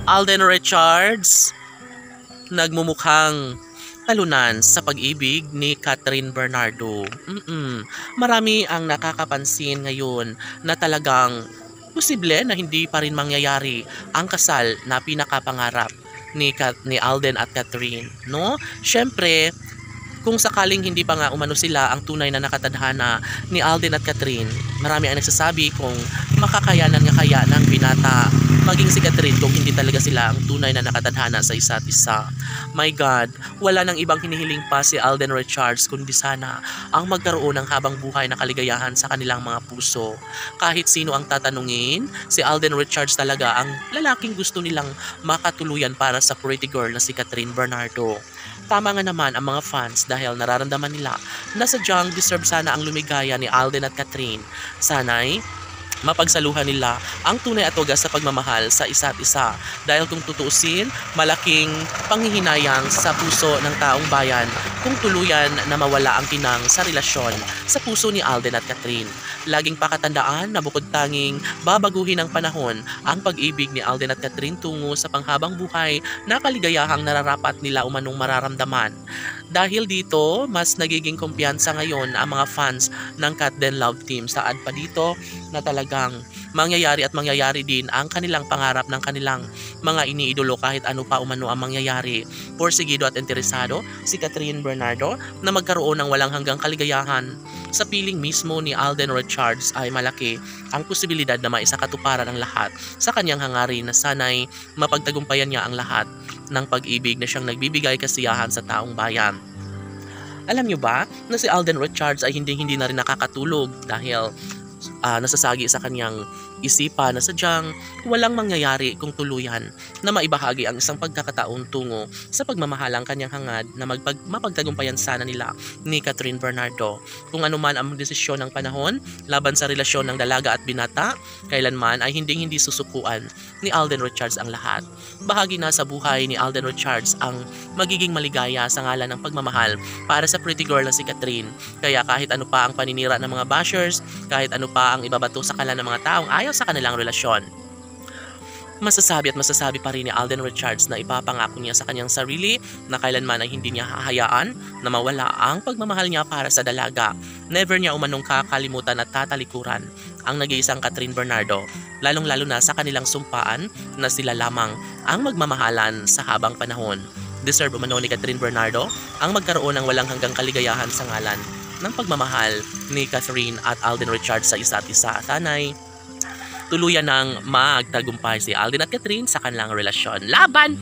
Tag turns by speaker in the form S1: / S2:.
S1: Alden Richards nagmumukhang talunan sa pag-ibig ni Catherine Bernardo. Marami ang nakakapansin ngayon na talagang posible na hindi pa rin mangyayari ang kasal na pinakapangarap ni Alden at Catherine, no? Syempre, kung sakaling hindi pa nga umano sila ang tunay na nakatadhana ni Alden at Catherine, marami ang nagsasabi kung makakayanan nga kaya ng binata maging si Catherine kung hindi talaga sila ang tunay na nakatadhana sa isa't isa. My God, wala nang ibang hinihiling pa si Alden Richards kundi sana ang magkaroon ng habang buhay na kaligayahan sa kanilang mga puso. Kahit sino ang tatanungin, si Alden Richards talaga ang lalaking gusto nilang makatuluyan para sa pretty girl na si Catherine Bernardo. Tama nga naman ang mga fans dahil nararamdaman nila na sadyang deserve sana ang lumigaya ni Alden at Catherine. Sana'y mapagsaluhan nila ang tunay at wagas sa pagmamahal sa isa't isa dahil kung tutuusin, malaking panghihinayang sa puso ng taong bayan kung tuluyan na mawala ang kinang sa relasyon sa puso ni Alden at Catherine. Laging pakatandaan na bukod tanging babaguhin ng panahon ang pag-ibig ni Alden at Catherine tungo sa panghabang buhay na kaligayahang nararapat nila umanong mararamdaman. Dahil dito, mas nagiging kumpiyansa ngayon ang mga fans ng Cat Den Love Team. Saad pa dito na talagang mangyayari din ang kanilang pangarap ng kanilang mga iniidolo kahit ano pa umano ang mangyayari. Porsigido at interesado si Catherine Bernardo na magkaroon ng walang hanggang kaligayahan. Sa piling mismo ni Alden Richards ay malaki ang posibilidad na maisakatuparan ang lahat sa kanyang hangarin na sana'y mapagtagumpayan niya ang lahat ng pag-ibig na siyang nagbibigay kasiyahan sa taong bayan. Alam niyo ba na si Alden Richards ay hindi na rin nakakatulog dahil nasasagi sa kanyang isipan na sadyang walang mangyayari kung tuluyan na maibahagi ang isang pagkakataon tungo sa pagmamahalang kanyang hangad na mapagtagumpayan sana nila ni Catherine Bernardo. Kung anuman ang desisyon ng panahon laban sa relasyon ng dalaga at binata, kailanman ay hindi susukuan ni Alden Richards ang lahat. Bahagi na sa buhay ni Alden Richards ang magiging maligaya sa ngalan ng pagmamahal para sa pretty girl na si Catherine. Kaya kahit ano pa ang paninira ng mga bashers, kahit ano pa ang ibabato sa kalan ng mga taong ayaw sa kanilang relasyon, masasabi pa rin ni Alden Richards na ipapangako niya sa kanyang sarili na kailanman ay hindi niya hahayaan na mawala ang pagmamahal niya para sa dalaga. Never niya umanong kakalimutan at tatalikuran ang nag-iisang Catherine Bernardo, lalong-lalo na sa kanilang sumpaan na sila lamang ang magmamahalan sa habang panahon. Deserve umano ni Catherine Bernardo ang magkaroon ng walang hanggang kaligayahan sa ngalan ng pagmamahal ni Catherine at Alden Richards sa isa't isa. Sana'y tuluyan ng magtagumpay si Alden at Catherine sa kanilang relasyon. Laban!